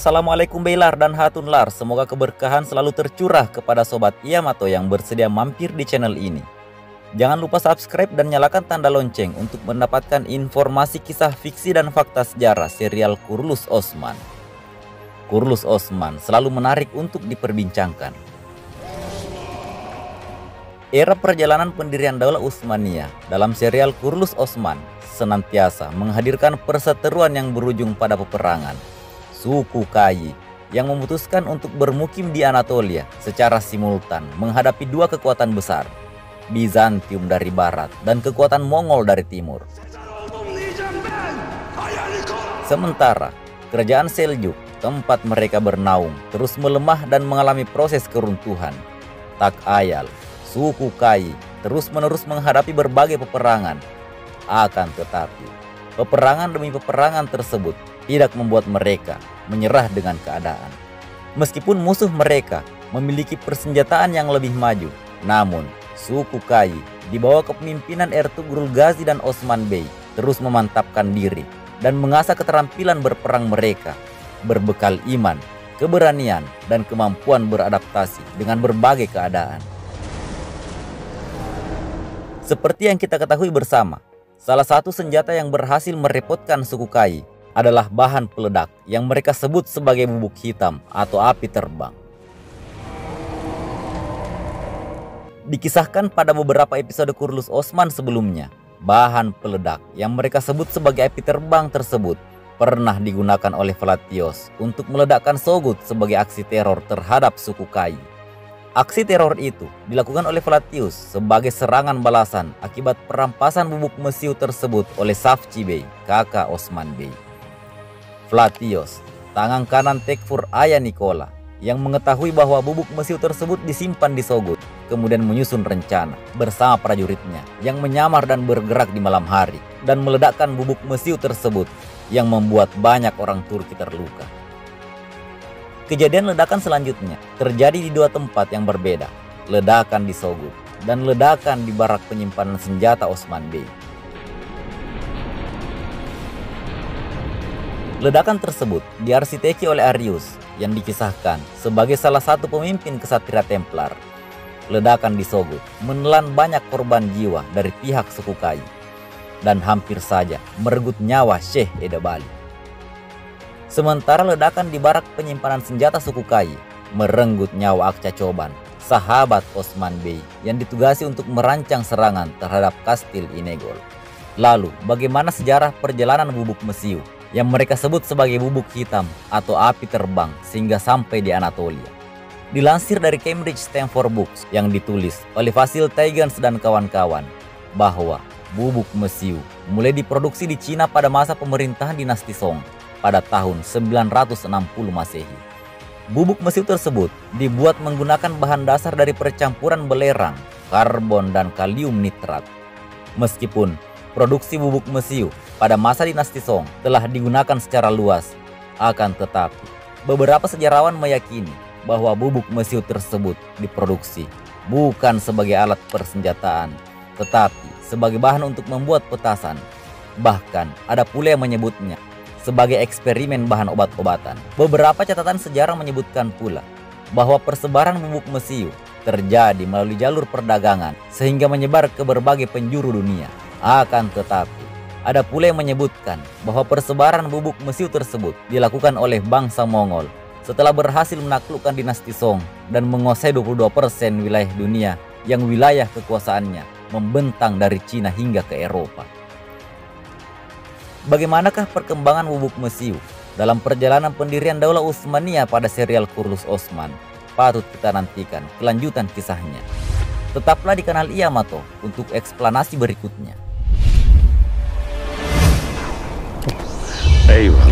Assalamualaikum Beylar dan Hatunlar. Semoga keberkahan selalu tercurah kepada Sobat Yamato yang bersedia mampir di channel ini. Jangan lupa subscribe dan nyalakan tanda lonceng untuk mendapatkan informasi kisah fiksi dan fakta sejarah serial Kurulus Osman. Kurulus Osman selalu menarik untuk diperbincangkan. Era perjalanan pendirian Daulah Utsmaniyah dalam serial Kurulus Osman senantiasa menghadirkan perseteruan yang berujung pada peperangan. Suku Kayi yang memutuskan untuk bermukim di Anatolia secara simultan menghadapi dua kekuatan besar, Bizantium dari barat dan kekuatan Mongol dari timur. Sementara kerajaan Seljuk, tempat mereka bernaung, terus melemah dan mengalami proses keruntuhan. Tak ayal, suku Kayi terus-menerus menghadapi berbagai peperangan. Akan tetapi, peperangan demi peperangan tersebut tidak membuat mereka menyerah dengan keadaan. Meskipun musuh mereka memiliki persenjataan yang lebih maju, namun suku Kayi di bawah kepemimpinan Ertugrul Ghazi dan Osman Bey terus memantapkan diri dan mengasah keterampilan berperang mereka, berbekal iman, keberanian, dan kemampuan beradaptasi dengan berbagai keadaan. Seperti yang kita ketahui bersama, salah satu senjata yang berhasil merepotkan suku Kayi adalah bahan peledak yang mereka sebut sebagai bubuk hitam atau api terbang. Dikisahkan pada beberapa episode Kurulus Osman sebelumnya, bahan peledak yang mereka sebut sebagai api terbang tersebut pernah digunakan oleh Vlatios untuk meledakkan Sogut sebagai aksi teror terhadap suku Kayi. Aksi teror itu dilakukan oleh Vlatius sebagai serangan balasan akibat perampasan bubuk mesiu tersebut oleh Safchi Bey, kakak Osman Bey. Vlatios, tangan kanan Tekfur ayah Nikola, yang mengetahui bahwa bubuk mesiu tersebut disimpan di Sogut, kemudian menyusun rencana bersama prajuritnya yang menyamar dan bergerak di malam hari dan meledakkan bubuk mesiu tersebut yang membuat banyak orang Turki terluka. Kejadian ledakan selanjutnya terjadi di dua tempat yang berbeda, ledakan di Sogut dan ledakan di barak penyimpanan senjata Osman Bey. Ledakan tersebut diarsiteki oleh Arius yang dikisahkan sebagai salah satu pemimpin kesatria Templar. Ledakan di Sogut menelan banyak korban jiwa dari pihak suku Kayi dan hampir saja merenggut nyawa Syekh Edebali. Sementara ledakan di barak penyimpanan senjata suku Kayi merenggut nyawa Akca Coban, sahabat Osman Bey yang ditugasi untuk merancang serangan terhadap Kastil Inegol. Lalu, bagaimana sejarah perjalanan bubuk mesiu yang mereka sebut sebagai bubuk hitam atau api terbang sehingga sampai di Anatolia? Dilansir dari Cambridge Stanford Books yang ditulis oleh Vasil Taigens dan kawan-kawan, bahwa bubuk mesiu mulai diproduksi di Cina pada masa pemerintahan dinasti Song pada tahun 960 Masehi. Bubuk mesiu tersebut dibuat menggunakan bahan dasar dari percampuran belerang, karbon, dan kalium nitrat. Meskipun produksi bubuk mesiu pada masa dinasti Song telah digunakan secara luas, akan tetapi beberapa sejarawan meyakini bahwa bubuk mesiu tersebut diproduksi bukan sebagai alat persenjataan, tetapi sebagai bahan untuk membuat petasan. Bahkan ada pula yang menyebutnya sebagai eksperimen bahan obat-obatan. Beberapa catatan sejarah menyebutkan pula bahwa persebaran bubuk mesiu terjadi melalui jalur perdagangan sehingga menyebar ke berbagai penjuru dunia. Akan tetapi, ada pula yang menyebutkan bahwa persebaran bubuk mesiu tersebut dilakukan oleh bangsa Mongol setelah berhasil menaklukkan dinasti Song dan menguasai 22% wilayah dunia yang wilayah kekuasaannya membentang dari Cina hingga ke Eropa. Bagaimanakah perkembangan bubuk mesiu dalam perjalanan pendirian Daulah Utsmaniyah pada serial Kurulus Osman? Patut kita nantikan kelanjutan kisahnya. Tetaplah di kanal Yamato untuk eksplanasi berikutnya. أيوة